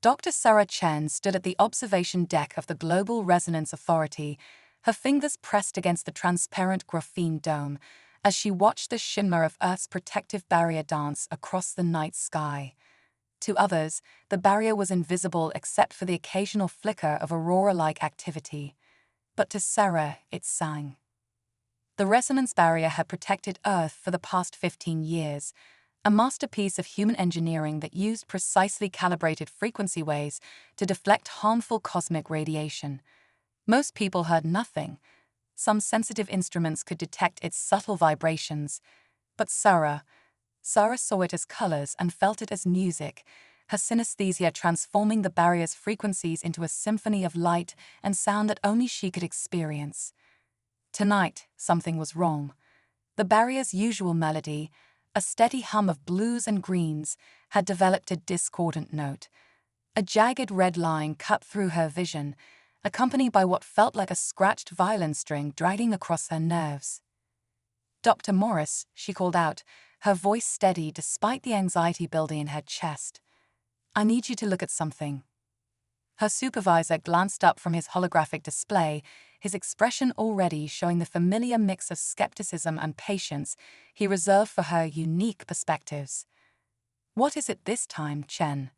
Dr. Sarah Chen stood at the observation deck of the Global Resonance Authority, her fingers pressed against the transparent graphene dome, as she watched the shimmer of Earth's protective barrier dance across the night sky. To others, the barrier was invisible except for the occasional flicker of aurora-like activity. But to Sarah, it sang. The resonance barrier had protected Earth for the past 15 years, a masterpiece of human engineering that used precisely calibrated frequency waves to deflect harmful cosmic radiation. Most people heard nothing. Some sensitive instruments could detect its subtle vibrations. But Sarah saw it as colors and felt it as music, her synesthesia transforming the barrier's frequencies into a symphony of light and sound that only she could experience. Tonight, something was wrong. The barrier's usual melody, a steady hum of blues and greens, had developed a discordant note. A jagged red line cut through her vision, accompanied by what felt like a scratched violin string dragging across her nerves. "Dr. Morris," she called out, her voice steady despite the anxiety building in her chest. "I need you to look at something." Her supervisor glanced up from his holographic display, his expression already showing the familiar mix of skepticism and patience he reserved for her unique perspectives. "What is it this time, Chen?"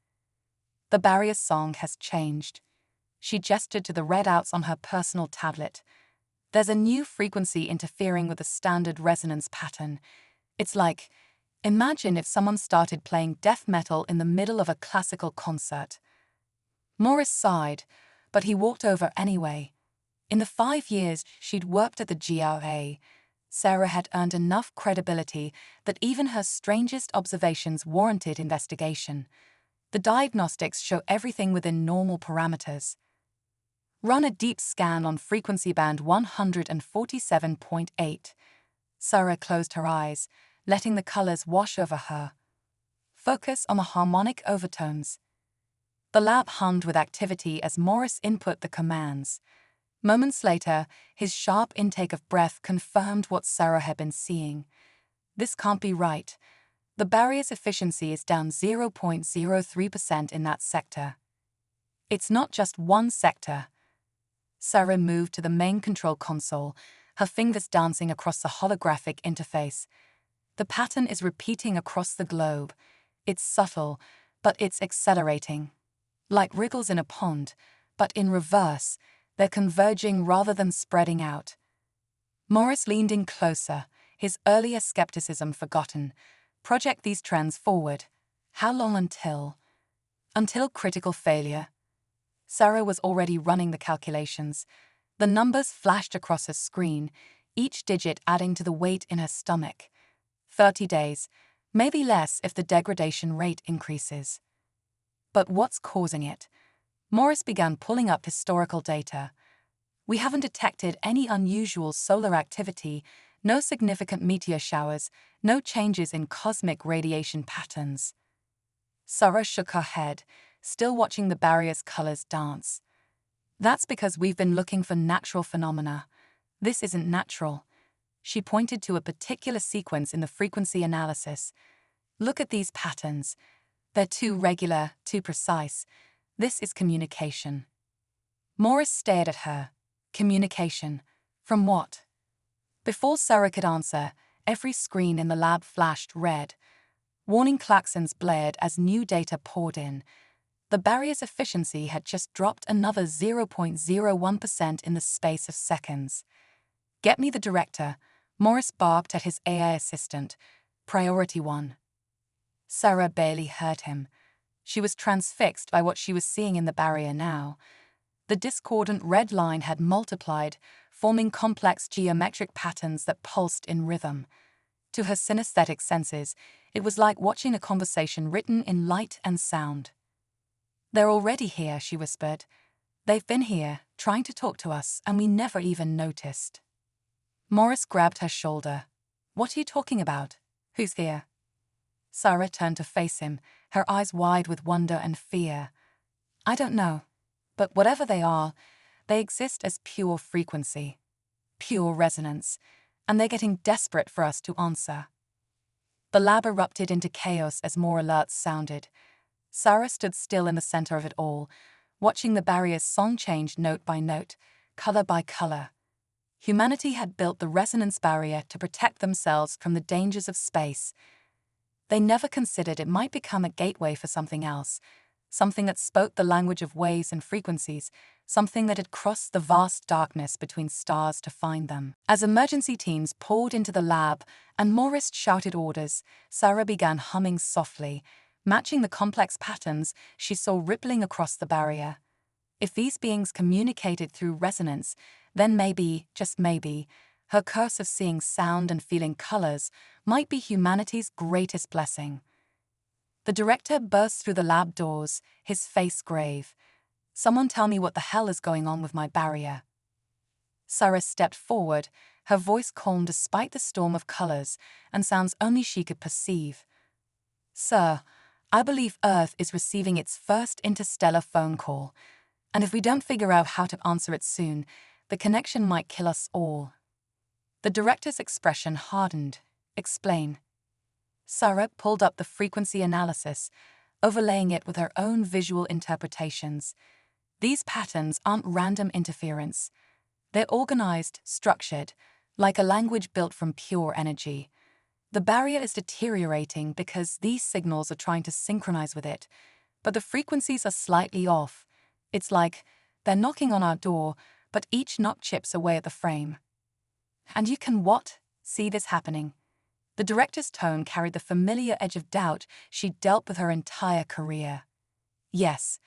The barrier's song has changed. She gestured to the readouts on her personal tablet. "There's a new frequency interfering with the standard resonance pattern. It's like, imagine if someone started playing death metal in the middle of a classical concert." Morris sighed, but he walked over anyway. In the 5 years she'd worked at the GRA, Sarah had earned enough credibility that even her strangest observations warranted investigation. The diagnostics show everything within normal parameters. "Run a deep scan on frequency band 147.8. Sarah closed her eyes, letting the colors wash over her. "Focus on the harmonic overtones." The lab hummed with activity as Morris input the commands. Moments later, his sharp intake of breath confirmed what Sarah had been seeing. "This can't be right. The barrier's efficiency is down 0.03% in that sector." "It's not just one sector." Sarah moved to the main control console, her fingers dancing across the holographic interface. "The pattern is repeating across the globe. It's subtle, but it's accelerating. Like ripples in a pond, but in reverse, they're converging rather than spreading out." Morris leaned in closer, his earlier skepticism forgotten. "Project these trends forward. How long until?" "Until critical failure." Sarah was already running the calculations. The numbers flashed across her screen, each digit adding to the weight in her stomach. 30 days, maybe less if the degradation rate increases. But what's causing it? Morris began pulling up historical data. "We haven't detected any unusual solar activity, no significant meteor showers, no changes in cosmic radiation patterns." Sarah shook her head, still watching the barrier's colors dance. "That's because we've been looking for natural phenomena. This isn't natural." She pointed to a particular sequence in the frequency analysis. "Look at these patterns. They're too regular, too precise. This is communication." Morris stared at her. Communication. From what? Before Sarah could answer, every screen in the lab flashed red. Warning klaxons blared as new data poured in. The barrier's efficiency had just dropped another 0.01% in the space of seconds. "Get me the director," Morris barked at his AI assistant. "Priority 1. Sarah barely heard him. She was transfixed by what she was seeing in the barrier now. The discordant red line had multiplied, forming complex geometric patterns that pulsed in rhythm. To her synesthetic senses, it was like watching a conversation written in light and sound. "They're already here," she whispered. "They've been here, trying to talk to us, and we never even noticed." Morris grabbed her shoulder. "What are you talking about? Who's here?" Sarah turned to face him, her eyes wide with wonder and fear. "I don't know. But whatever they are, they exist as pure frequency, pure resonance, and they're getting desperate for us to answer." The lab erupted into chaos as more alerts sounded. Sarah stood still in the center of it all, watching the barrier's song change note by note, color by color. Humanity had built the resonance barrier to protect themselves from the dangers of space. They never considered it might become a gateway for something else, something that spoke the language of waves and frequencies, something that had crossed the vast darkness between stars to find them. As emergency teams poured into the lab and Morris shouted orders, Sarah began humming softly, matching the complex patterns she saw rippling across the barrier. If these beings communicated through resonance, then maybe, just maybe, her curse of seeing sound and feeling colors might be humanity's greatest blessing. The director burst through the lab doors, his face grave. "Someone tell me what the hell is going on with my barrier." Sarah stepped forward, her voice calm despite the storm of colors and sounds only she could perceive. "Sir, I believe Earth is receiving its first interstellar phone call, and if we don't figure out how to answer it soon, the connection might kill us all." The director's expression hardened. "Explain." Sarah pulled up the frequency analysis, overlaying it with her own visual interpretations. These patterns aren't random interference. They're organized, structured, like a language built from pure energy. The barrier is deteriorating because these signals are trying to synchronize with it, but the frequencies are slightly off. It's like they're knocking on our door, but each knock chips away at the frame. "And you can what? See this happening?" The director's tone carried the familiar edge of doubt she'd dealt with her entire career. "Yes."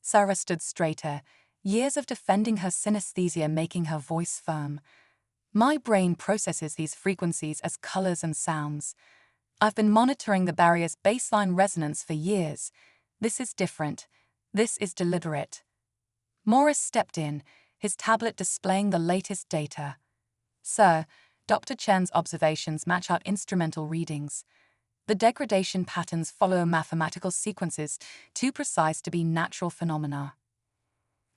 Sarah stood straighter, years of defending her synesthesia making her voice firm. "My brain processes these frequencies as colors and sounds. I've been monitoring the barrier's baseline resonance for years. This is different. This is deliberate." Morris stepped in, his tablet displaying the latest data. "Sir, Dr. Chen's observations match our instrumental readings. The degradation patterns follow mathematical sequences too precise to be natural phenomena."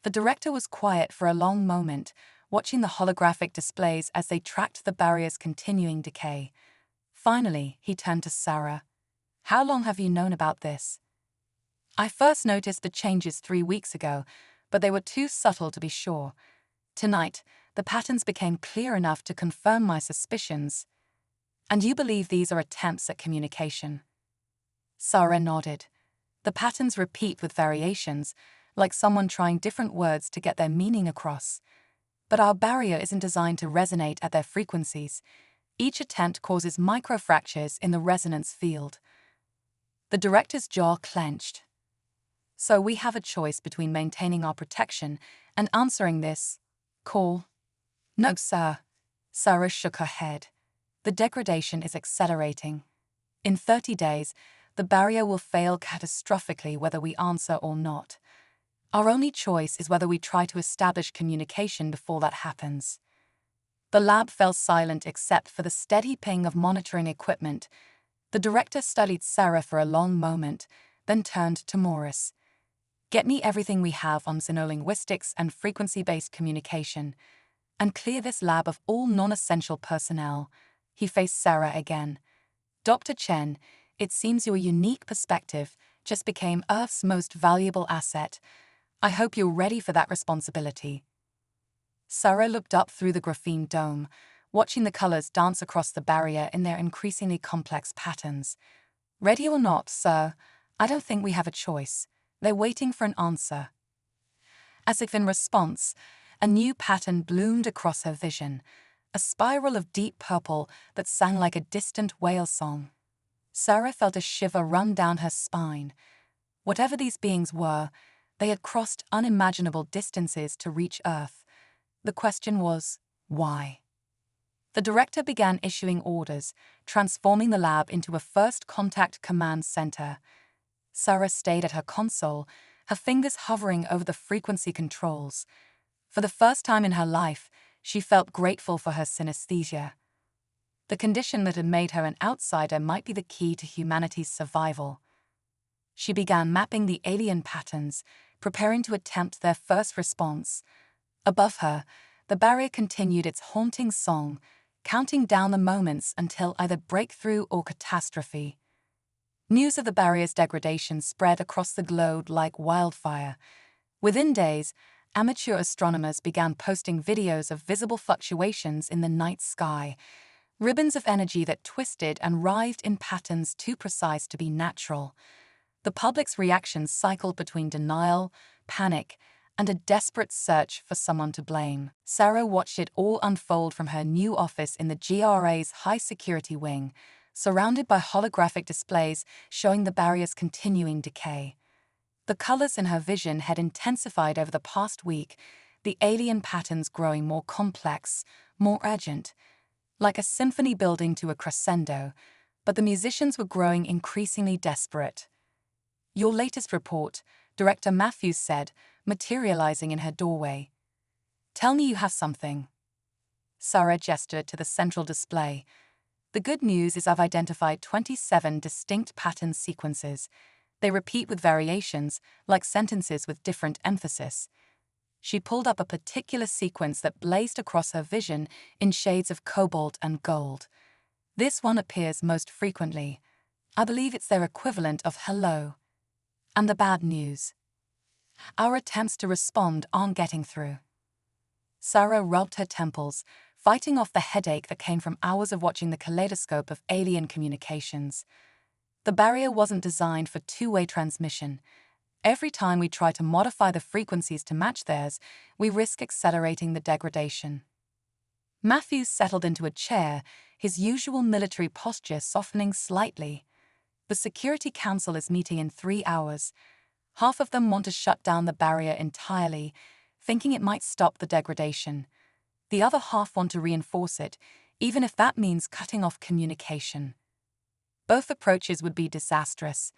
The director was quiet for a long moment, watching the holographic displays as they tracked the barrier's continuing decay. Finally, he turned to Sarah. "How long have you known about this?" "I first noticed the changes 3 weeks ago, but they were too subtle to be sure. Tonight, the patterns became clear enough to confirm my suspicions." "And you believe these are attempts at communication?" Sarah nodded. "The patterns repeat with variations, like someone trying different words to get their meaning across. But our barrier isn't designed to resonate at their frequencies. Each attempt causes microfractures in the resonance field." The director's jaw clenched. "So we have a choice between maintaining our protection and answering this call?" "No, sir." Sarah shook her head. "The degradation is accelerating. In 30 days, the barrier will fail catastrophically whether we answer or not. Our only choice is whether we try to establish communication before that happens." The lab fell silent except for the steady ping of monitoring equipment. The director studied Sarah for a long moment, then turned to Morris. "Get me everything we have on xenolinguistics and frequency-based communication, and clear this lab of all non-essential personnel." He faced Sarah again. "Dr. Chen, it seems your unique perspective just became Earth's most valuable asset. I hope you're ready for that responsibility." Sarah looked up through the graphene dome, watching the colors dance across the barrier in their increasingly complex patterns. "Ready or not, sir, I don't think we have a choice. They're waiting for an answer." As if in response, a new pattern bloomed across her vision, a spiral of deep purple that sang like a distant whale song. Sarah felt a shiver run down her spine. Whatever these beings were, they had crossed unimaginable distances to reach Earth. The question was, why? The director began issuing orders, transforming the lab into a first contact command center. Sarah stayed at her console, her fingers hovering over the frequency controls. For the first time in her life, she felt grateful for her synesthesia. The condition that had made her an outsider might be the key to humanity's survival. She began mapping the alien patterns, preparing to attempt their first response. Above her, the barrier continued its haunting song, counting down the moments until either breakthrough or catastrophe. News of the barrier's degradation spread across the globe like wildfire. Within days, amateur astronomers began posting videos of visible fluctuations in the night sky, ribbons of energy that twisted and writhed in patterns too precise to be natural. The public's reactions cycled between denial, panic, and a desperate search for someone to blame. Sarah watched it all unfold from her new office in the GRA's high-security wing, surrounded by holographic displays showing the barrier's continuing decay. The colors in her vision had intensified over the past week, the alien patterns growing more complex, more urgent, like a symphony building to a crescendo, but the musicians were growing increasingly desperate. "Your latest report," Director Matthews said, materializing in her doorway. "Tell me you have something." Sarah gestured to the central display. "The good news is I've identified 27 distinct pattern sequences. They repeat with variations, like sentences with different emphasis." She pulled up a particular sequence that blazed across her vision in shades of cobalt and gold. "This one appears most frequently. I believe it's their equivalent of hello. And the bad news: our attempts to respond aren't getting through." Sarah rubbed her temples, fighting off the headache that came from hours of watching the kaleidoscope of alien communications. The barrier wasn't designed for two-way transmission. Every time we try to modify the frequencies to match theirs, we risk accelerating the degradation. Matthews settled into a chair, his usual military posture softening slightly. "The Security Council is meeting in 3 hours. Half of them want to shut down the barrier entirely, thinking it might stop the degradation. The other half want to reinforce it, even if that means cutting off communication. Both approaches would be disastrous."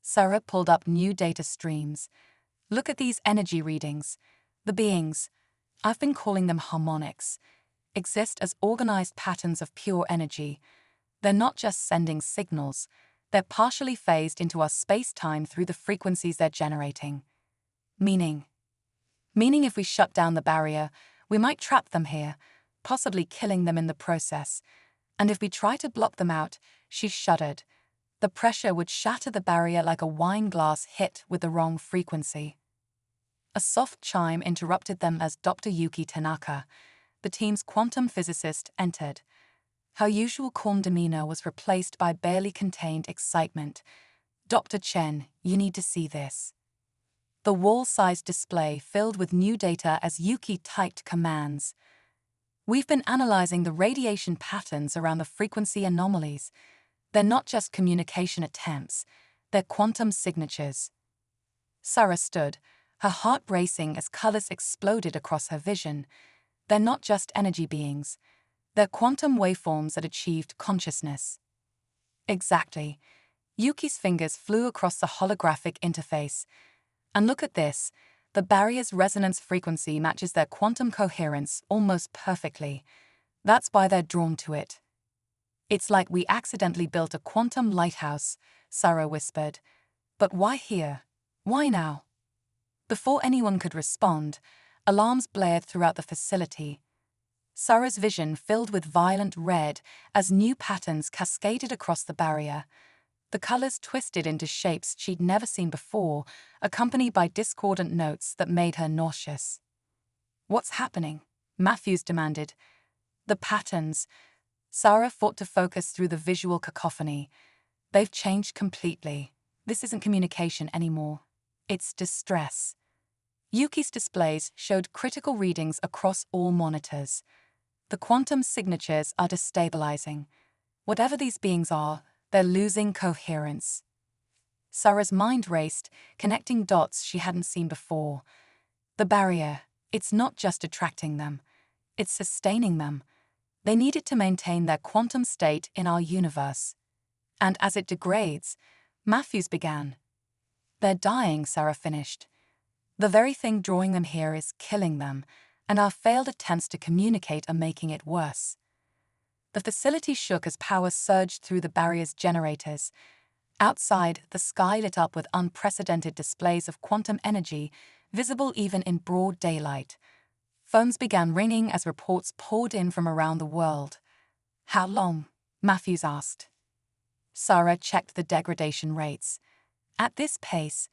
Sarah pulled up new data streams. "Look at these energy readings. The beings, I've been calling them harmonics, exist as organized patterns of pure energy. They're not just sending signals, they're partially phased into our space-time through the frequencies they're generating. Meaning if we shut down the barrier, we might trap them here, possibly killing them in the process. And if we try to block them out," she shuddered, "the pressure would shatter the barrier like a wine glass hit with the wrong frequency." A soft chime interrupted them as Dr. Yuki Tanaka, the team's quantum physicist, entered. Her usual calm demeanor was replaced by barely contained excitement. "Dr. Chen, you need to see this." The wall-sized display filled with new data as Yuki typed commands. "We've been analyzing the radiation patterns around the frequency anomalies. They're not just communication attempts, they're quantum signatures." Sarah stood, her heart racing as colors exploded across her vision. "They're not just energy beings. They're quantum waveforms that achieved consciousness." "Exactly." Yuki's fingers flew across the holographic interface. "And look at this. The barrier's resonance frequency matches their quantum coherence almost perfectly. That's why they're drawn to it." "It's like we accidentally built a quantum lighthouse," Sarah whispered. "But why here? Why now?" Before anyone could respond, alarms blared throughout the facility. Sarah's vision filled with violent red as new patterns cascaded across the barrier. The colors twisted into shapes she'd never seen before, accompanied by discordant notes that made her nauseous. "What's happening?" Matthews demanded. "The patterns." Sarah fought to focus through the visual cacophony. "They've changed completely. This isn't communication anymore. It's distress." Yuki's displays showed critical readings across all monitors. "The quantum signatures are destabilizing. Whatever these beings are, they're losing coherence." Sarah's mind raced, connecting dots she hadn't seen before. The barrier, it's not just attracting them, it's sustaining them. They need it to maintain their quantum state in our universe. And as it degrades, Matthews began. "They're dying," Sarah finished. "The very thing drawing them here is killing them, and our failed attempts to communicate are making it worse." The facility shook as power surged through the barrier's generators. Outside, the sky lit up with unprecedented displays of quantum energy, visible even in broad daylight. Phones began ringing as reports poured in from around the world. "How long?" Matthews asked. Sarah checked the degradation rates. At this pace,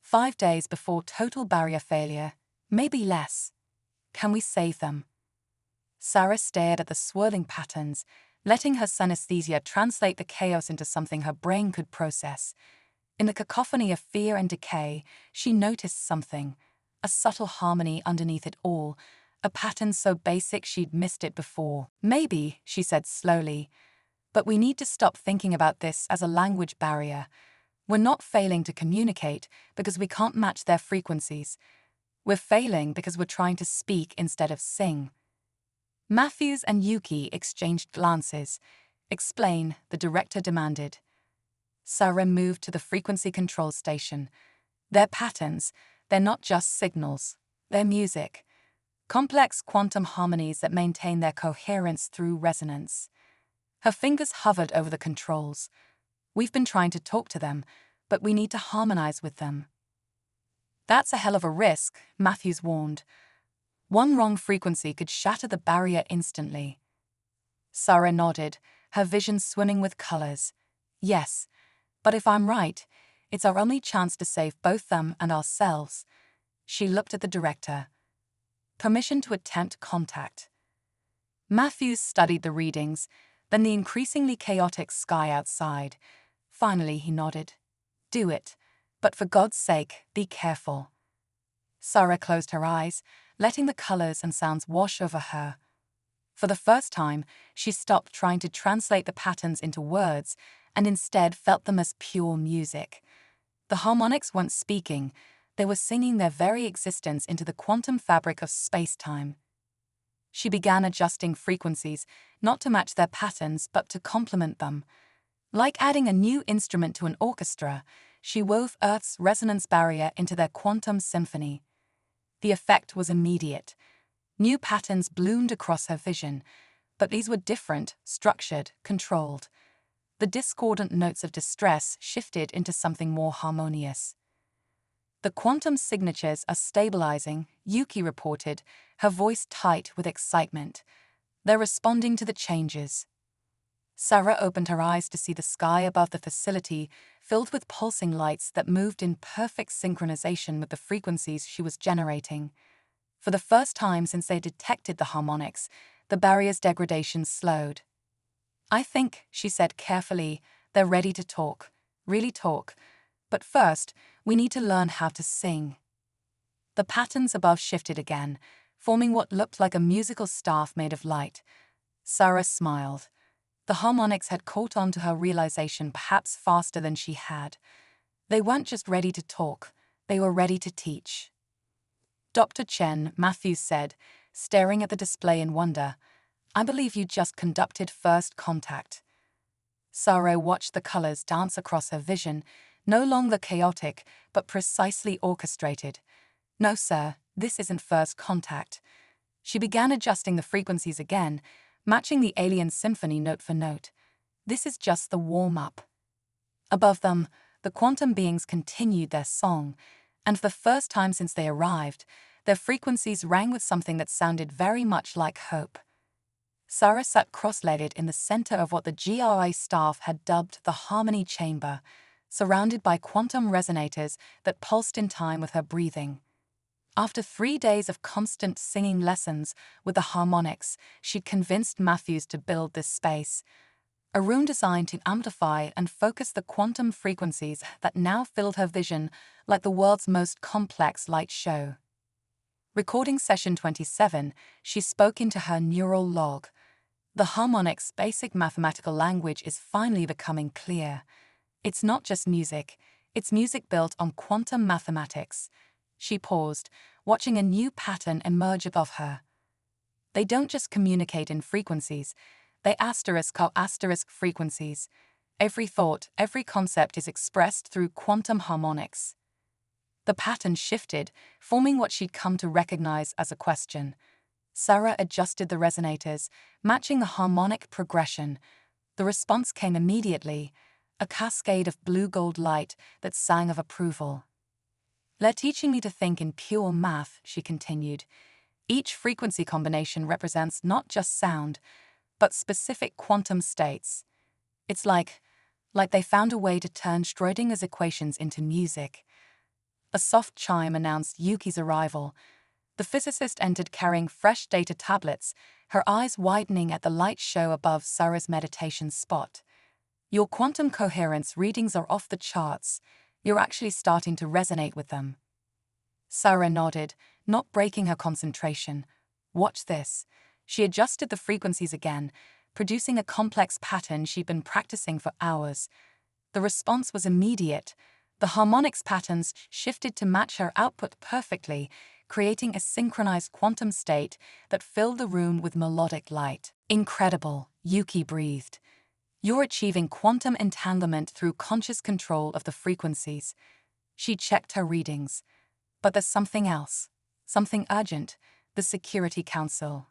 5 days before total barrier failure, maybe less. Can we save them? Sarah stared at the swirling patterns, letting her synesthesia translate the chaos into something her brain could process. In the cacophony of fear and decay, she noticed something, a subtle harmony underneath it all, a pattern so basic she'd missed it before. Maybe, she said slowly, but we need to stop thinking about this as a language barrier. We're not failing to communicate because we can't match their frequencies. We're failing because we're trying to speak instead of sing. Matthews and Yuki exchanged glances. Explain, the director demanded. Sarah moved to the frequency control station. They're patterns, they're not just signals. They're music. Complex quantum harmonies that maintain their coherence through resonance. Her fingers hovered over the controls. We've been trying to talk to them, but we need to harmonize with them. That's a hell of a risk, Matthews warned. One wrong frequency could shatter the barrier instantly. Sarah nodded, her vision swimming with colors. Yes, but if I'm right, it's our only chance to save both them and ourselves. She looked at the director. Permission to attempt contact. Matthews studied the readings, then the increasingly chaotic sky outside. Finally, he nodded. Do it, but for God's sake, be careful. Sarah closed her eyes, letting the colors and sounds wash over her. For the first time, she stopped trying to translate the patterns into words and instead felt them as pure music. The harmonics weren't speaking, they were singing their very existence into the quantum fabric of space-time. She began adjusting frequencies, not to match their patterns but to complement them. Like adding a new instrument to an orchestra, she wove Earth's resonance barrier into their quantum symphony. The effect was immediate. New patterns bloomed across her vision, but these were different, structured, controlled. The discordant notes of distress shifted into something more harmonious. The quantum signatures are stabilizing, Yuki reported, her voice tight with excitement. They're responding to the changes. Sarah opened her eyes to see the sky above the facility filled with pulsing lights that moved in perfect synchronization with the frequencies she was generating. For the first time since they detected the harmonics, the barrier's degradation slowed. I think, she said carefully, they're ready to talk, really talk. But first, we need to learn how to sing. The patterns above shifted again, forming what looked like a musical staff made of light. Sarah smiled. The harmonics had caught on to her realization perhaps faster than she had. They weren't just ready to talk, they were ready to teach. Dr. Chen, Matthews said, staring at the display in wonder, I believe you just conducted first contact. Sarah watched the colors dance across her vision, no longer chaotic, but precisely orchestrated. No, sir, this isn't first contact. She began adjusting the frequencies again, matching the alien symphony note for note. This is just the warm-up. Above them, the quantum beings continued their song, and for the first time since they arrived, their frequencies rang with something that sounded very much like hope. Sarah sat cross-legged in the center of what the GRI staff had dubbed the Harmony Chamber, surrounded by quantum resonators that pulsed in time with her breathing. After 3 days of constant singing lessons with the harmonics, she'd convinced Matthews to build this space, a room designed to amplify and focus the quantum frequencies that now filled her vision like the world's most complex light show. Recording session 27, she spoke into her neural log. The harmonics' basic mathematical language is finally becoming clear. It's not just music, it's music built on quantum mathematics. She paused, watching a new pattern emerge above her. They don't just communicate in frequencies, they asterisk frequencies. Every thought, every concept is expressed through quantum harmonics. The pattern shifted, forming what she'd come to recognize as a question. Sarah adjusted the resonators, matching the harmonic progression. The response came immediately, a cascade of blue-gold light that sang of approval. They're teaching me to think in pure math, she continued. Each frequency combination represents not just sound, but specific quantum states. It's like like they found a way to turn Schrödinger's equations into music. A soft chime announced Yuki's arrival. The physicist entered carrying fresh data tablets, her eyes widening at the light show above Sarah's meditation spot. "Your quantum coherence readings are off the charts. You're actually starting to resonate with them." Sarah nodded, not breaking her concentration. "Watch this." She adjusted the frequencies again, producing a complex pattern she'd been practicing for hours. The response was immediate. The harmonics patterns shifted to match her output perfectly, creating a synchronized quantum state that filled the room with melodic light. "Incredible," Yuki breathed. "You're achieving quantum entanglement through conscious control of the frequencies." She checked her readings. But there's something else. Something urgent. The Security Council.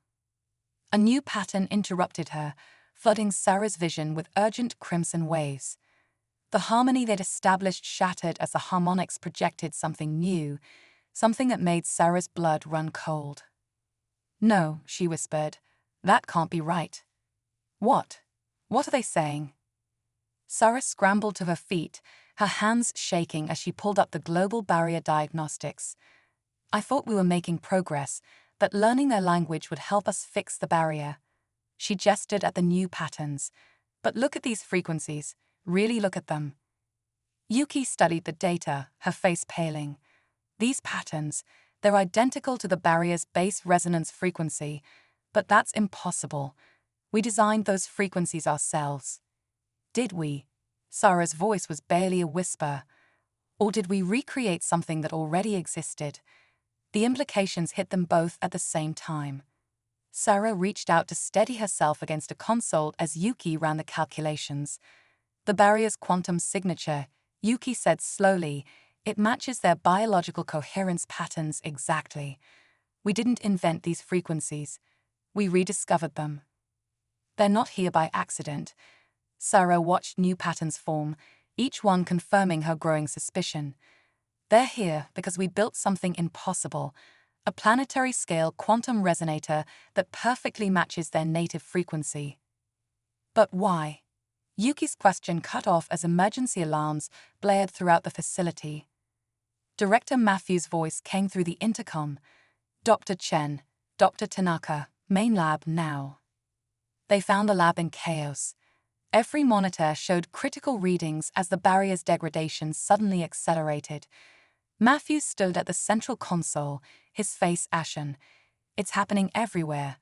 A new pattern interrupted her, flooding Sarah's vision with urgent crimson waves. The harmony they'd established shattered as the harmonics projected something new, something that made Sarah's blood run cold. "No," she whispered. "That can't be right." "What? What are they saying?" Sarah scrambled to her feet, her hands shaking as she pulled up the global barrier diagnostics. "I thought we were making progress, that learning their language would help us fix the barrier." She gestured at the new patterns. "But look at these frequencies. Really look at them." Yuki studied the data, her face paling. "These patterns, they're identical to the barrier's base resonance frequency, but that's impossible. We designed those frequencies ourselves." "Did we?" Sarah's voice was barely a whisper. "Or did we recreate something that already existed?" The implications hit them both at the same time. Sarah reached out to steady herself against a console as Yuki ran the calculations. "The barrier's quantum signature," Yuki said slowly, "it matches their biological coherence patterns exactly. We didn't invent these frequencies. We rediscovered them. They're not here by accident." Sarah watched new patterns form, each one confirming her growing suspicion. "They're here because we built something impossible, a planetary-scale quantum resonator that perfectly matches their native frequency." "But why?" Yuki's question cut off as emergency alarms blared throughout the facility. Director Matthew's voice came through the intercom. "Dr. Chen, Dr. Tanaka, main lab now." They found the lab in chaos. Every monitor showed critical readings as the barrier's degradation suddenly accelerated. Matthew stood at the central console, his face ashen. "It's happening everywhere.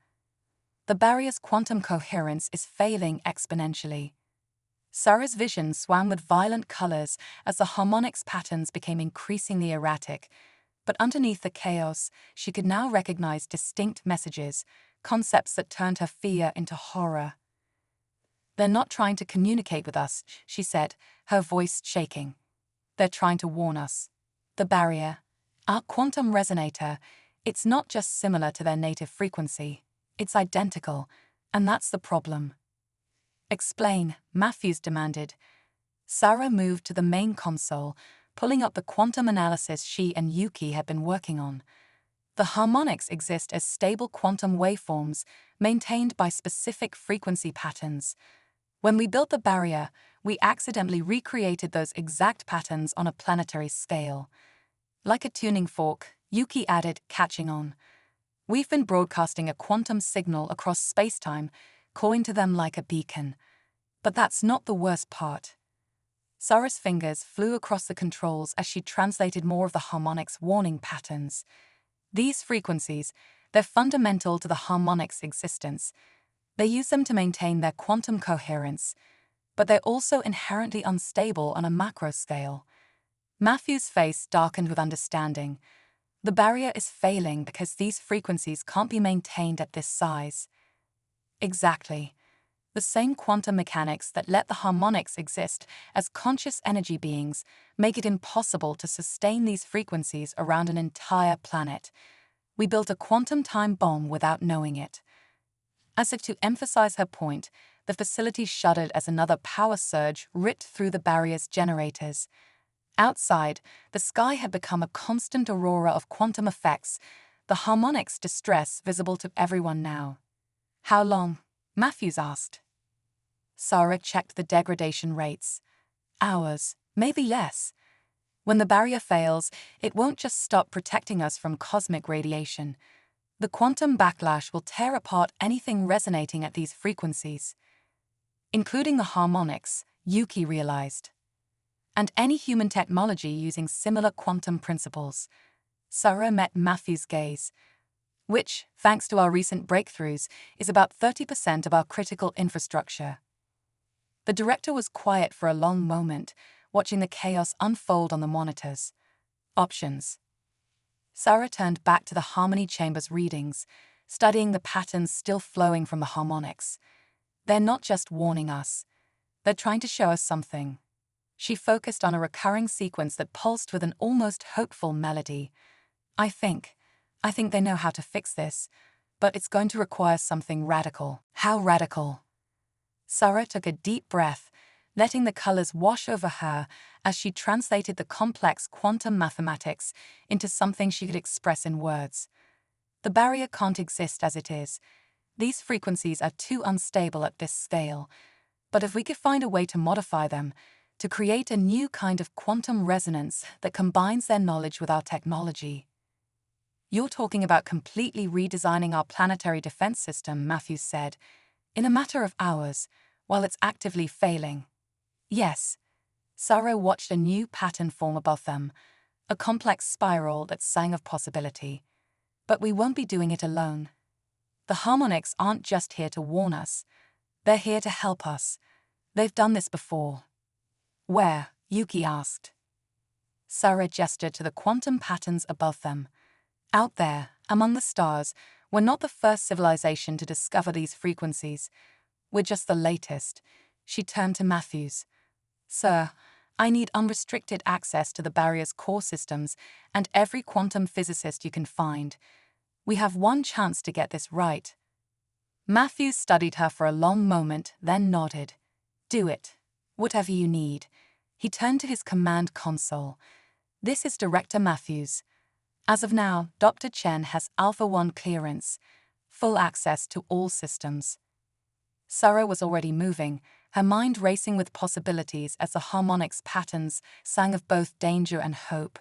The barrier's quantum coherence is failing exponentially." Sarah's vision swam with violent colors as the harmonics patterns became increasingly erratic. But underneath the chaos, she could now recognize distinct messages, concepts that turned her fear into horror. "They're not trying to communicate with us," she said, her voice shaking. "They're trying to warn us. The barrier, our quantum resonator, it's not just similar to their native frequency, it's identical, and that's the problem." "Explain," Matthews demanded. Sarah moved to the main console, pulling up the quantum analysis she and Yuki had been working on. The harmonics exist as stable quantum waveforms maintained by specific frequency patterns. When we built the barrier, we accidentally recreated those exact patterns on a planetary scale. Like a tuning fork, Yuki added, catching on. "We've been broadcasting a quantum signal across spacetime, calling to them like a beacon. But that's not the worst part." Sarah's fingers flew across the controls as she translated more of the harmonics warning patterns. "These frequencies, they're fundamental to the harmonics' existence. They use them to maintain their quantum coherence, but they're also inherently unstable on a macro scale." Matthew's face darkened with understanding. "The barrier is failing because these frequencies can't be maintained at this size." Exactly. The same quantum mechanics that let the harmonics exist as conscious energy beings make it impossible to sustain these frequencies around an entire planet. We built a quantum time bomb without knowing it. As if to emphasize her point, the facility shuddered as another power surge ripped through the barrier's generators. Outside, the sky had become a constant aurora of quantum effects, the harmonics distress visible to everyone now. "How long?" Matthews asked. Sarah checked the degradation rates. hours, maybe less. When the barrier fails, it won't just stop protecting us from cosmic radiation. The quantum backlash will tear apart anything resonating at these frequencies, including the harmonics, Yuki realized, and any human technology using similar quantum principles. Sarah met Matthew's gaze, which, thanks to our recent breakthroughs, is about 30% of our critical infrastructure. The director was quiet for a long moment, watching the chaos unfold on the monitors. Options. Sarah turned back to the harmony chamber's readings, studying the patterns still flowing from the harmonics. They're not just warning us. They're trying to show us something. She focused on a recurring sequence that pulsed with an almost hopeful melody. I think they know how to fix this, but it's going to require something radical. How radical? Sarah took a deep breath, letting the colors wash over her as she translated the complex quantum mathematics into something she could express in words. The barrier can't exist as it is. These frequencies are too unstable at this scale. But if we could find a way to modify them, to create a new kind of quantum resonance that combines their knowledge with our technology. You're talking about completely redesigning our planetary defense system, Matthews said, in a matter of hours, while it's actively failing. Yes. Sarah watched a new pattern form above them, a complex spiral that sang of possibility. But we won't be doing it alone. The harmonics aren't just here to warn us. They're here to help us. They've done this before. Where? Yuki asked. Sarah gestured to the quantum patterns above them. Out there, among the stars, we're not the first civilization to discover these frequencies. We're just the latest. She turned to Matthews. Sir, I need unrestricted access to the barrier's core systems and every quantum physicist you can find. We have one chance to get this right. Matthews studied her for a long moment, then nodded. Do it. Whatever you need. He turned to his command console. This is Director Matthews. As of now, Dr. Chen has Alpha 1 clearance, full access to all systems. Sarah was already moving, her mind racing with possibilities as the harmonics patterns sang of both danger and hope.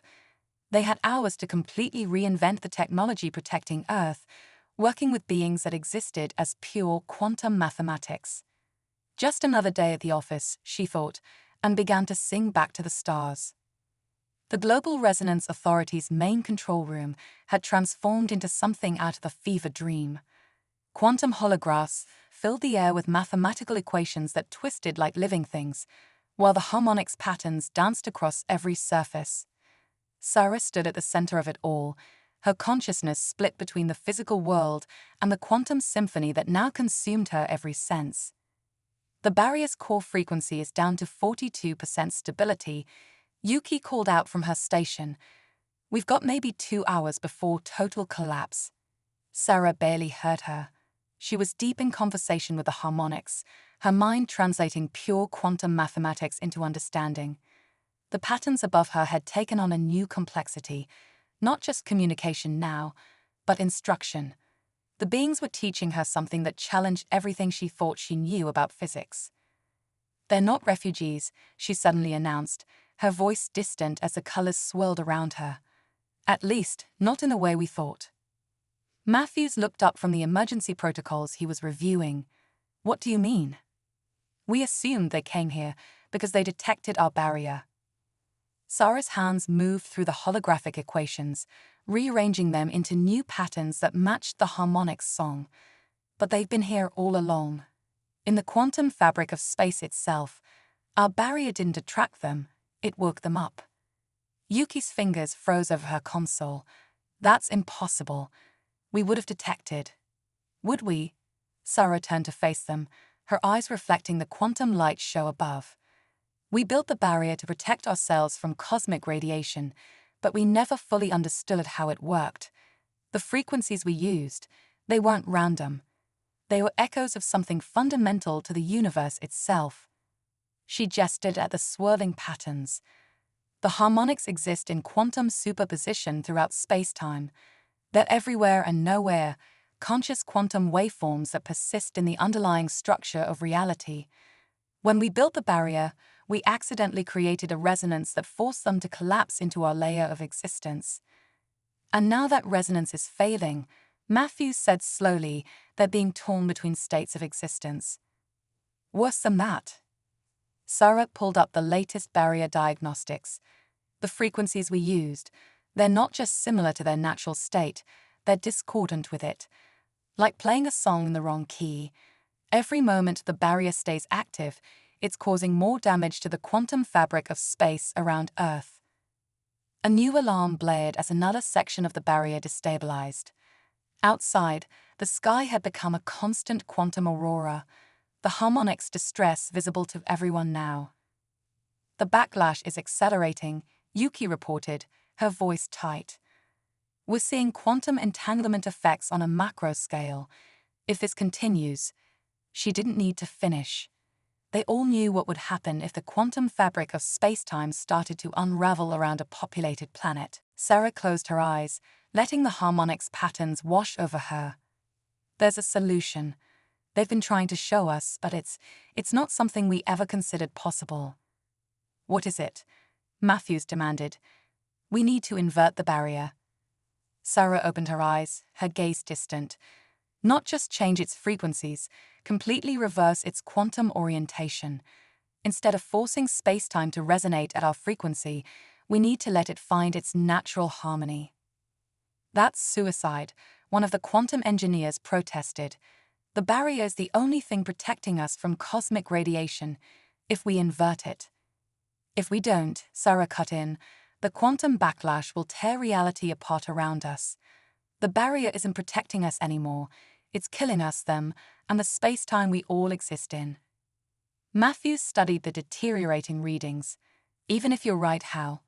They had hours to completely reinvent the technology protecting Earth, working with beings that existed as pure quantum mathematics. Just another day at the office, she thought, and began to sing back to the stars. The Global Resonance Authority's main control room had transformed into something out of a fever dream. Quantum holographs filled the air with mathematical equations that twisted like living things, while the harmonics patterns danced across every surface. Sarah stood at the center of it all, her consciousness split between the physical world and the quantum symphony that now consumed her every sense. The barrier's core frequency is down to 42% stability. Yuki called out from her station. We've got maybe 2 hours before total collapse. Sarah barely heard her. She was deep in conversation with the harmonics, her mind translating pure quantum mathematics into understanding. The patterns above her had taken on a new complexity, not just communication now, but instruction. The beings were teaching her something that challenged everything she thought she knew about physics. They're not refugees, she suddenly announced, her voice distant as the colors swirled around her. At least, not in the way we thought. Matthews looked up from the emergency protocols he was reviewing. What do you mean? We assumed they came here because they detected our barrier. Sarah's hands moved through the holographic equations, rearranging them into new patterns that matched the harmonics song. But they've been here all along. In the quantum fabric of space itself, our barrier didn't attract them, it woke them up. Yuki's fingers froze over her console. That's impossible. We would have detected. Would we? Sarah turned to face them, her eyes reflecting the quantum light show above. We built the barrier to protect ourselves from cosmic radiation, but we never fully understood how it worked. The frequencies we used, they weren't random. They were echoes of something fundamental to the universe itself. She gestured at the swirling patterns. The harmonics exist in quantum superposition throughout space-time. They're everywhere and nowhere, conscious quantum waveforms that persist in the underlying structure of reality. When we built the barrier, we accidentally created a resonance that forced them to collapse into our layer of existence. And now that resonance is failing, Matthews said slowly, they're being torn between states of existence. Worse than that. Sarah pulled up the latest barrier diagnostics. The frequencies we used, they're not just similar to their natural state, they're discordant with it. Like playing a song in the wrong key. Every moment the barrier stays active, it's causing more damage to the quantum fabric of space around Earth. A new alarm blared as another section of the barrier destabilized. Outside, the sky had become a constant quantum aurora, the harmonics distress visible to everyone now. The backlash is accelerating, Yuki reported, her voice tight. We're seeing quantum entanglement effects on a macro scale. If this continues, she didn't need to finish. They all knew what would happen if the quantum fabric of space-time started to unravel around a populated planet. Sarah closed her eyes, letting the harmonics patterns wash over her. There's a solution. They've been trying to show us, but it's not something we ever considered possible. What is it? Matthews demanded. We need to invert the barrier. Sarah opened her eyes, her gaze distant. Not just change its frequencies, completely reverse its quantum orientation. Instead of forcing space-time to resonate at our frequency, we need to let it find its natural harmony. That's suicide, one of the quantum engineers protested. The barrier is the only thing protecting us from cosmic radiation, if we invert it. If we don't, Sarah cut in, the quantum backlash will tear reality apart around us. The barrier isn't protecting us anymore, it's killing us, them, and the space-time we all exist in. Matthews studied the deteriorating readings. Even if you're right, how?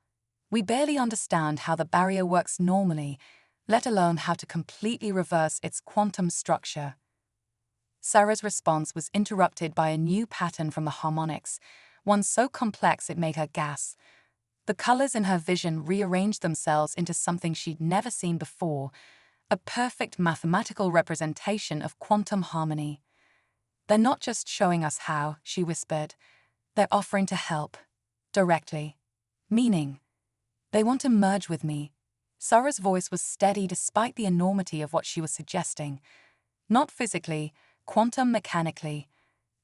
We barely understand how the barrier works normally, let alone how to completely reverse its quantum structure. Sarah's response was interrupted by a new pattern from the harmonics, one so complex it made her gasp. The colors in her vision rearranged themselves into something she'd never seen before, a perfect mathematical representation of quantum harmony. They're not just showing us how, she whispered. They're offering to help. Directly. Meaning. They want to merge with me. Sarah's voice was steady despite the enormity of what she was suggesting. Not physically, quantum mechanically.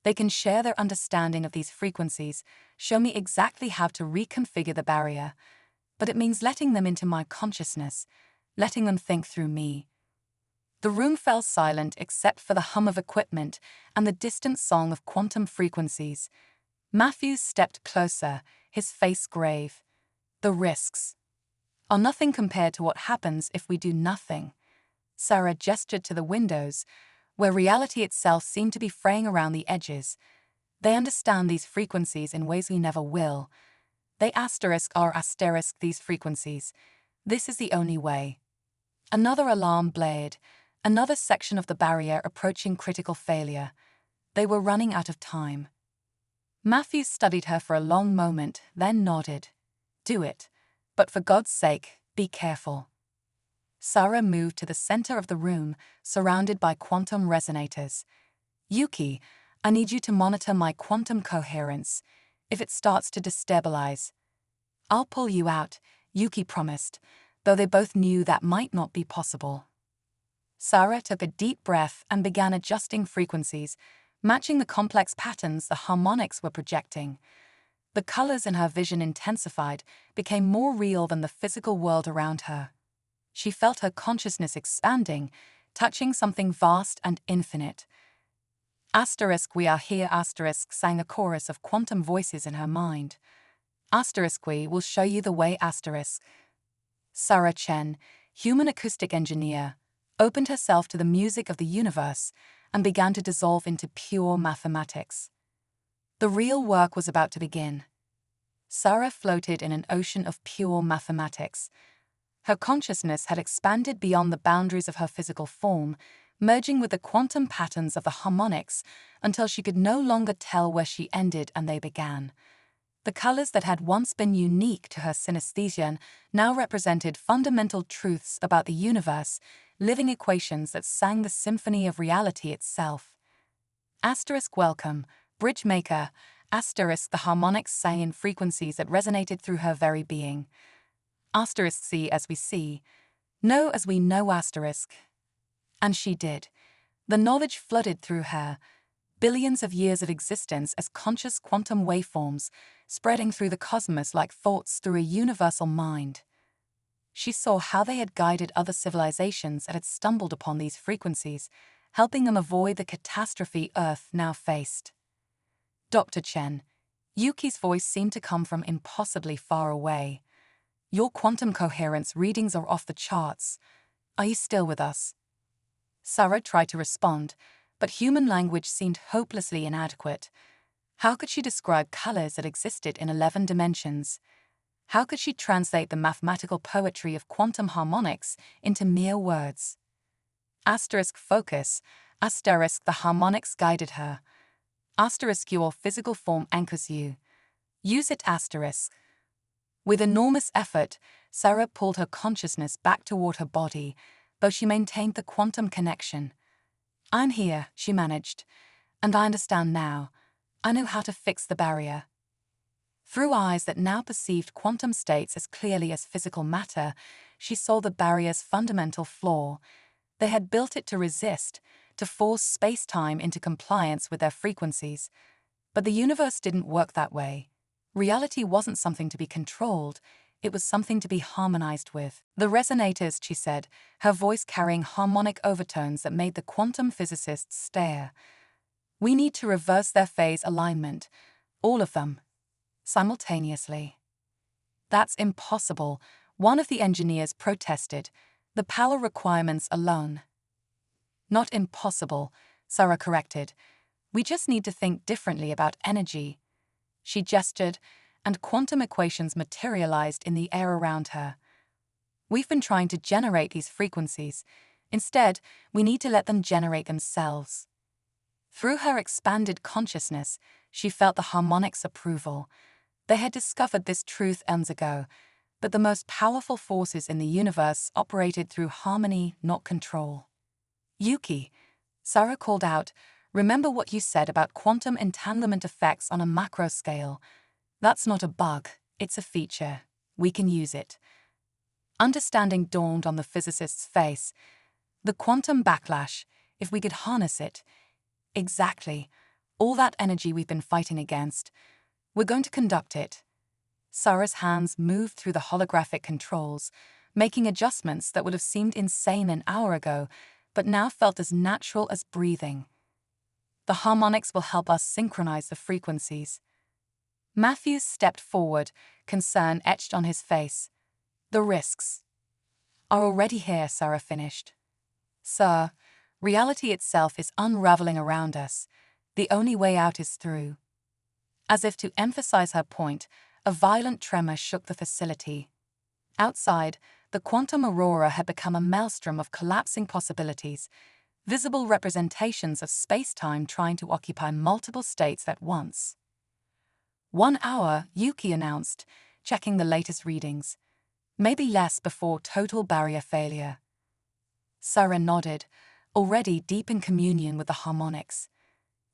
They can share their understanding of these frequencies, show me exactly how to reconfigure the barrier. But it means letting them into my consciousness, letting them think through me. The room fell silent except for the hum of equipment and the distant song of quantum frequencies. Matthews stepped closer, his face grave. The risks are nothing compared to what happens if we do nothing. Sarah gestured to the windows, where reality itself seemed to be fraying around the edges. They understand these frequencies in ways we never will. They asterisk these frequencies. This is the only way. Another alarm blared, another section of the barrier approaching critical failure. They were running out of time. Matthews studied her for a long moment, then nodded. Do it. But for God's sake, be careful. Sarah moved to the center of the room, surrounded by quantum resonators. Yuki, I need you to monitor my quantum coherence. If it starts to destabilize, I'll pull you out, Yuki promised, though they both knew that might not be possible. Sarah took a deep breath and began adjusting frequencies, matching the complex patterns the harmonics were projecting. The colors in her vision intensified, became more real than the physical world around her. She felt her consciousness expanding, touching something vast and infinite. We are here, sang a chorus of quantum voices in her mind. We will show you the way, Sarah Chen, human acoustic engineer, opened herself to the music of the universe and began to dissolve into pure mathematics. The real work was about to begin. Sarah floated in an ocean of pure mathematics. Her consciousness had expanded beyond the boundaries of her physical form, merging with the quantum patterns of the harmonics until she could no longer tell where she ended and they began. The colors that had once been unique to her synesthesia now represented fundamental truths about the universe, living equations that sang the symphony of reality itself. Welcome, bridge maker, Asterisk, the harmonics sang in frequencies that resonated through her very being. Asterisk, see as we see, know as we know, asterisk. And she did. The knowledge flooded through her, billions of years of existence as conscious quantum waveforms, spreading through the cosmos like thoughts through a universal mind. She saw how they had guided other civilizations that had stumbled upon these frequencies, helping them avoid the catastrophe Earth now faced. Dr. Chen, Yuki's voice seemed to come from impossibly far away. Your quantum coherence readings are off the charts. Are you still with us? Sarah tried to respond, but human language seemed hopelessly inadequate. How could she describe colors that existed in 11 dimensions? How could she translate the mathematical poetry of quantum harmonics into mere words? Asterisk, focus. Asterisk, the harmonics guided her. Asterisk, your physical form anchors you. Use it, asterisk. With enormous effort, Sarah pulled her consciousness back toward her body, though she maintained the quantum connection. I'm here, she managed, and I understand now. I know how to fix the barrier. Through eyes that now perceived quantum states as clearly as physical matter, she saw the barrier's fundamental flaw. They had built it to resist, to force space-time into compliance with their frequencies. But the universe didn't work that way. Reality wasn't something to be controlled, it was something to be harmonized with. The resonators, she said, her voice carrying harmonic overtones that made the quantum physicists stare. We need to reverse their phase alignment, all of them, simultaneously. That's impossible, one of the engineers protested. The power requirements alone. Not impossible, Sarah corrected. We just need to think differently about energy. She gestured, and quantum equations materialized in the air around her. We've been trying to generate these frequencies. Instead, we need to let them generate themselves. Through her expanded consciousness, she felt the harmonics' approval. They had discovered this truth eons ago, but the most powerful forces in the universe operated through harmony, not control. Yuki, Sarah called out, remember what you said about quantum entanglement effects on a macro scale. That's not a bug, it's a feature. We can use it. Understanding dawned on the physicist's face. The quantum backlash, if we could harness it. Exactly. All that energy we've been fighting against. We're going to conduct it. Sarah's hands moved through the holographic controls, making adjustments that would have seemed insane an hour ago, but now felt as natural as breathing. The harmonics will help us synchronize the frequencies. Matthews stepped forward, concern etched on his face. The risks are already here, Sarah finished. Sir, reality itself is unraveling around us. The only way out is through. As if to emphasize her point, a violent tremor shook the facility. Outside, the quantum aurora had become a maelstrom of collapsing possibilities, visible representations of space-time trying to occupy multiple states at once. 1 hour, Yuki announced, checking the latest readings. Maybe less before total barrier failure. Sarah nodded, already deep in communion with the harmonics.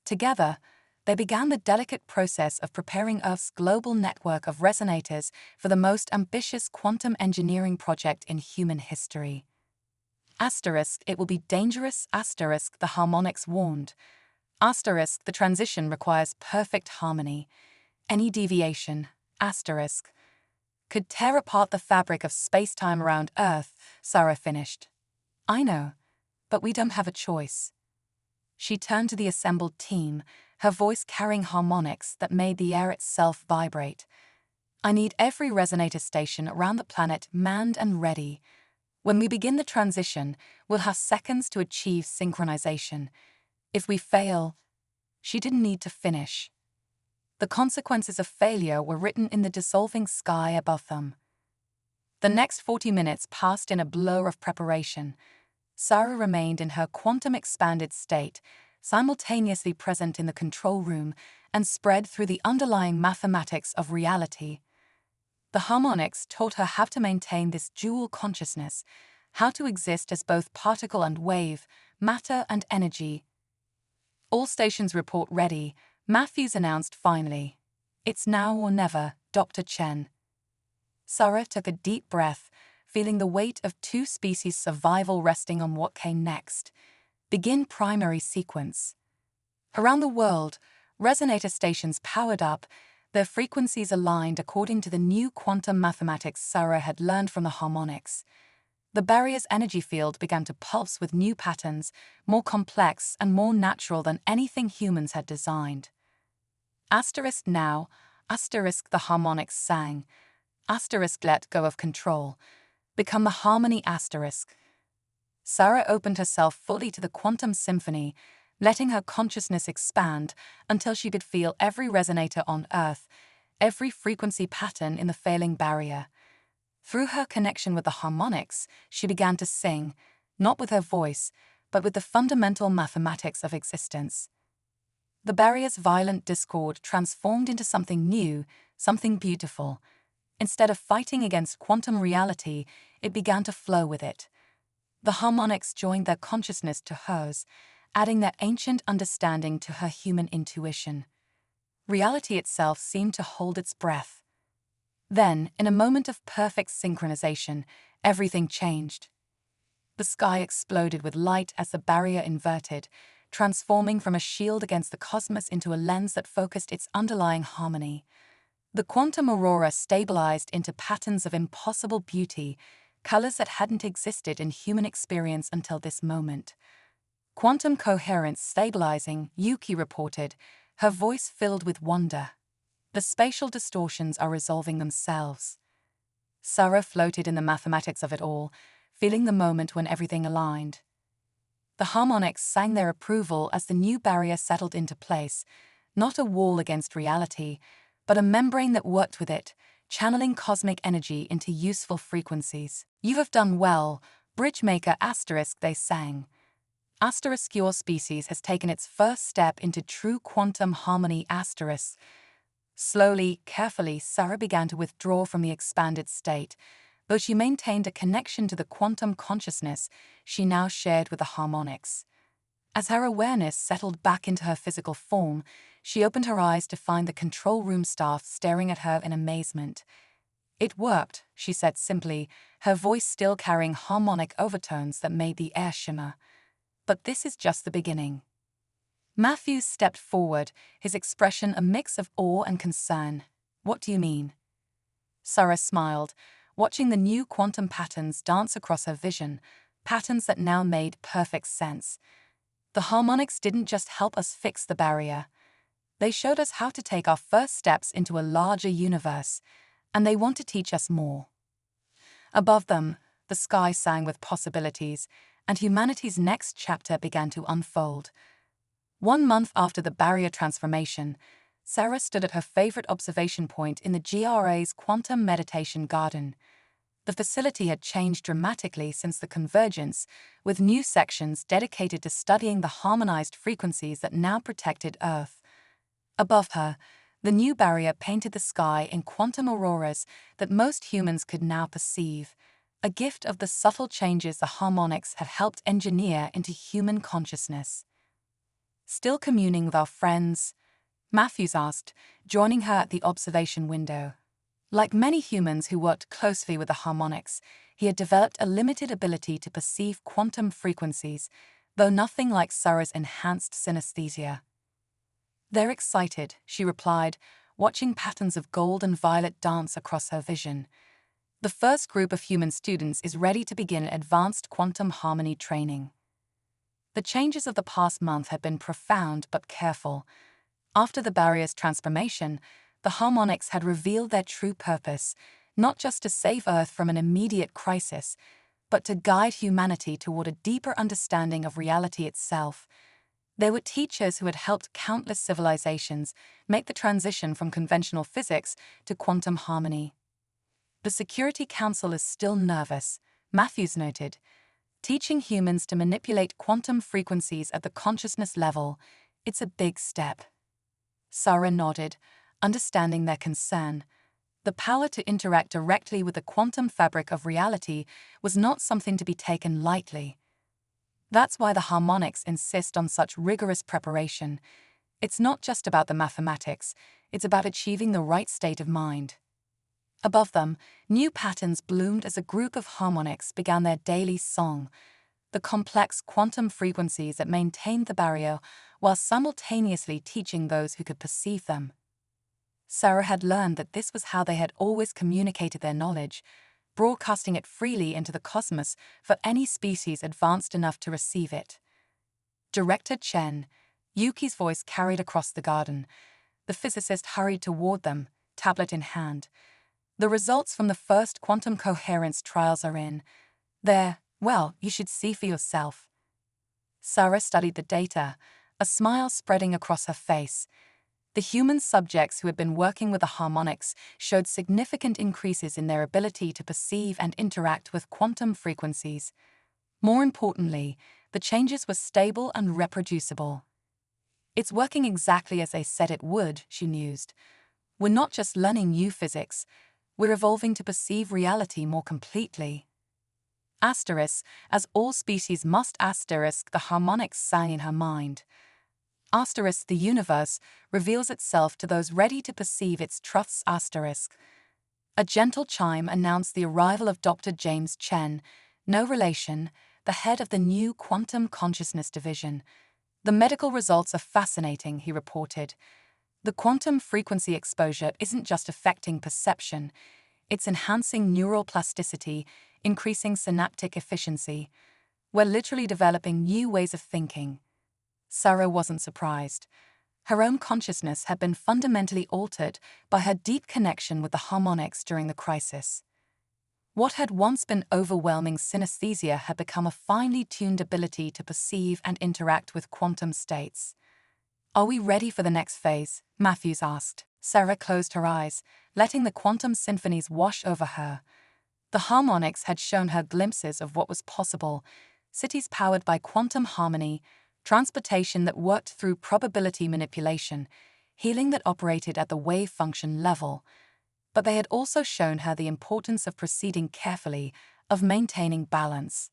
Together, they began the delicate process of preparing Earth's global network of resonators for the most ambitious quantum engineering project in human history. Asterisk, it will be dangerous, asterisk, the harmonics warned. Asterisk, the transition requires perfect harmony. Any deviation, asterisk, could tear apart the fabric of space-time around Earth, Sarah finished. I know, but we don't have a choice. She turned to the assembled team, her voice carrying harmonics that made the air itself vibrate. I need every resonator station around the planet manned and ready. When we begin the transition, we'll have seconds to achieve synchronization. If we fail, she didn't need to finish. The consequences of failure were written in the dissolving sky above them. The next 40 minutes passed in a blur of preparation. Sarah remained in her quantum-expanded state, simultaneously present in the control room and spread through the underlying mathematics of reality. The harmonics taught her how to maintain this dual consciousness, how to exist as both particle and wave, matter and energy. All stations report ready, Matthews announced finally. "It's now or never, Dr. Chen." Sarah took a deep breath, feeling the weight of two species' survival resting on what came next. Begin primary sequence. Around the world, resonator stations powered up, their frequencies aligned according to the new quantum mathematics Sarah had learned from the harmonics. The barrier's energy field began to pulse with new patterns, more complex and more natural than anything humans had designed. Asterisk now, asterisk the harmonics sang. Asterisk let go of control. Become the harmony asterisk. Sarah opened herself fully to the quantum symphony, letting her consciousness expand until she could feel every resonator on Earth, every frequency pattern in the failing barrier. Through her connection with the harmonics, she began to sing, not with her voice, but with the fundamental mathematics of existence. The barrier's violent discord transformed into something new, something beautiful. Instead of fighting against quantum reality, it began to flow with it. The harmonics joined their consciousness to hers, adding their ancient understanding to her human intuition. Reality itself seemed to hold its breath. Then, in a moment of perfect synchronization, everything changed. The sky exploded with light as the barrier inverted, transforming from a shield against the cosmos into a lens that focused its underlying harmony. The quantum aurora stabilized into patterns of impossible beauty, colors that hadn't existed in human experience until this moment. "Quantum coherence stabilizing," Yuki reported, her voice filled with wonder. "The spatial distortions are resolving themselves." Sarah floated in the mathematics of it all, feeling the moment when everything aligned. The harmonics sang their approval as the new barrier settled into place, not a wall against reality, but a membrane that worked with it, channeling cosmic energy into useful frequencies. "You have done well, Bridgemaker asterisk," they sang. Asterisk, your species has taken its first step into true quantum harmony asterisk. Slowly, carefully, Sarah began to withdraw from the expanded state, though she maintained a connection to the quantum consciousness she now shared with the harmonics. As her awareness settled back into her physical form, she opened her eyes to find the control room staff staring at her in amazement. "It worked," she said simply, her voice still carrying harmonic overtones that made the air shimmer. "But this is just the beginning." Matthews stepped forward, his expression a mix of awe and concern. "What do you mean?" Sarah smiled, watching the new quantum patterns dance across her vision, patterns that now made perfect sense. The harmonics didn't just help us fix the barrier. They showed us how to take our first steps into a larger universe, and they want to teach us more. Above them, the sky sang with possibilities, and humanity's next chapter began to unfold. 1 month after the barrier transformation, Sarah stood at her favorite observation point in the GRA's Quantum Meditation Garden. The facility had changed dramatically since the convergence, with new sections dedicated to studying the harmonized frequencies that now protected Earth. Above her, the new barrier painted the sky in quantum auroras that most humans could now perceive, a gift of the subtle changes the harmonics had helped engineer into human consciousness. "Still communing with our friends?" Matthews asked, joining her at the observation window. Like many humans who worked closely with the harmonics, he had developed a limited ability to perceive quantum frequencies, though nothing like Sarah's enhanced synesthesia. "They're excited," she replied, watching patterns of gold and violet dance across her vision. "The first group of human students is ready to begin advanced quantum harmony training." The changes of the past month had been profound but careful. After the barrier's transformation, the harmonics had revealed their true purpose, not just to save Earth from an immediate crisis, but to guide humanity toward a deeper understanding of reality itself. They were teachers who had helped countless civilizations make the transition from conventional physics to quantum harmony. "The Security Council is still nervous," Matthews noted. "Teaching humans to manipulate quantum frequencies at the consciousness level, it's a big step." Sarah nodded, understanding their concern. The power to interact directly with the quantum fabric of reality was not something to be taken lightly. That's why the harmonics insist on such rigorous preparation. It's not just about the mathematics, it's about achieving the right state of mind. Above them, new patterns bloomed as a group of harmonics began their daily song, the complex quantum frequencies that maintained the barrier while simultaneously teaching those who could perceive them. Sarah had learned that this was how they had always communicated their knowledge, broadcasting it freely into the cosmos for any species advanced enough to receive it. Director Chen, Yuki's voice carried across the garden. The physicist hurried toward them, tablet in hand. The results from the first quantum coherence trials are in. There, well, you should see for yourself. Sarah studied the data, a smile spreading across her face. The human subjects who had been working with the harmonics showed significant increases in their ability to perceive and interact with quantum frequencies. More importantly, the changes were stable and reproducible. It's working exactly as they said it would, she mused. We're not just learning new physics, we're evolving to perceive reality more completely. Asterisk, as all species must asterisk, the harmonics sang in her mind. Asterisk, the universe reveals itself to those ready to perceive its truths. Asterisk. A gentle chime announced the arrival of Dr. James Chen, no relation, the head of the new Quantum Consciousness Division. The medical results are fascinating, he reported. The quantum frequency exposure isn't just affecting perception, it's enhancing neural plasticity, increasing synaptic efficiency. We're literally developing new ways of thinking. Sarah wasn't surprised. Her own consciousness had been fundamentally altered by her deep connection with the harmonics during the crisis. What had once been overwhelming synesthesia had become a finely tuned ability to perceive and interact with quantum states. Are we ready for the next phase? Matthews asked. Sarah closed her eyes, letting the quantum symphonies wash over her. The harmonics had shown her glimpses of what was possible, cities powered by quantum harmony, transportation that worked through probability manipulation, healing that operated at the wave function level. But they had also shown her the importance of proceeding carefully, of maintaining balance.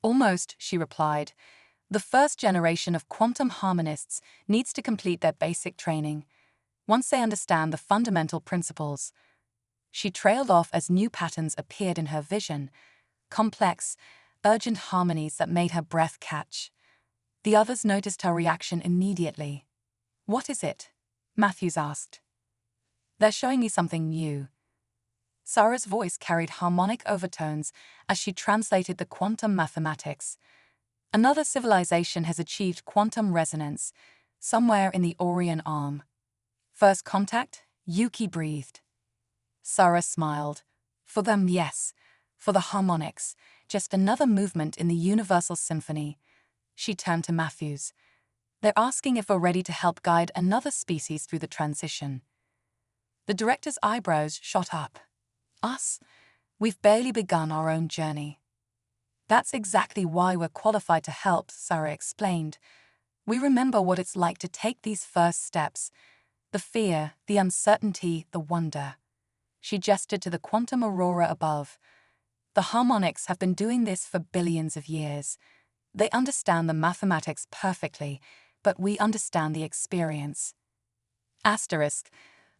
Almost, she replied. The first generation of quantum harmonists needs to complete their basic training. Once they understand the fundamental principles. She trailed off as new patterns appeared in her vision, complex, urgent harmonies that made her breath catch. The others noticed her reaction immediately. What is it? Matthews asked. They're showing me something new. Sarah's voice carried harmonic overtones as she translated the quantum mathematics. Another civilization has achieved quantum resonance, somewhere in the Orion Arm. First contact? Yuki breathed. Sarah smiled. For them, yes. For the harmonics, just another movement in the universal symphony. She turned to Matthews. They're asking if we're ready to help guide another species through the transition. The director's eyebrows shot up. Us? We've barely begun our own journey. That's exactly why we're qualified to help, Sarah explained. We remember what it's like to take these first steps. The fear, the uncertainty, the wonder. She gestured to the quantum aurora above. The harmonics have been doing this for billions of years. They understand the mathematics perfectly, but we understand the experience. Asterisk.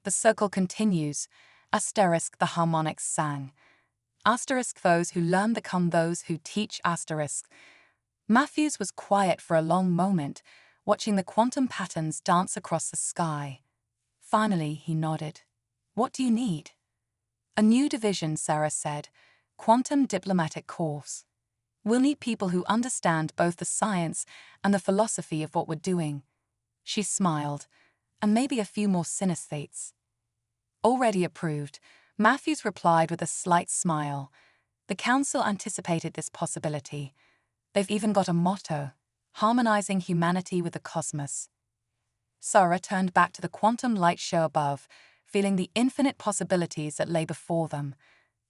The circle continues. Asterisk, the harmonics sang. Asterisk, those who learn become those who teach. Asterisk. Matthews was quiet for a long moment, watching the quantum patterns dance across the sky. Finally, he nodded. What do you need? A new division, Sarah said. Quantum diplomatic course. We'll need people who understand both the science and the philosophy of what we're doing. She smiled. And maybe a few more synesthetes. Already approved, Matthews replied with a slight smile. The council anticipated this possibility. They've even got a motto, harmonizing humanity with the cosmos. Sarah turned back to the quantum light show above, feeling the infinite possibilities that lay before them.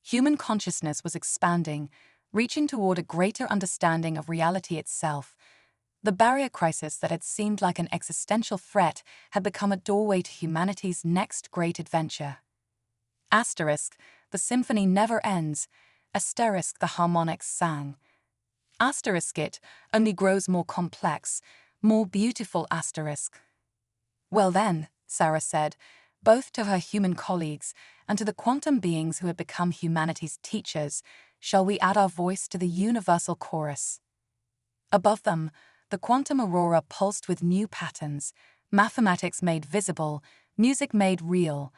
Human consciousness was expanding, reaching toward a greater understanding of reality itself. The barrier crisis that had seemed like an existential threat had become a doorway to humanity's next great adventure. Asterisk, the symphony never ends. Asterisk, the harmonics sang. Asterisk, it only grows more complex, more beautiful. Asterisk. Well then, Sarah said, both to her human colleagues and to the quantum beings who had become humanity's teachers, shall we add our voice to the universal chorus. Above them, the quantum aurora pulsed with new patterns, mathematics made visible, music made real,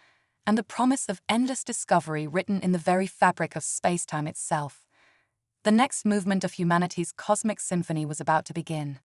and a promise of endless discovery written in the very fabric of space-time itself. The next movement of humanity's cosmic symphony was about to begin.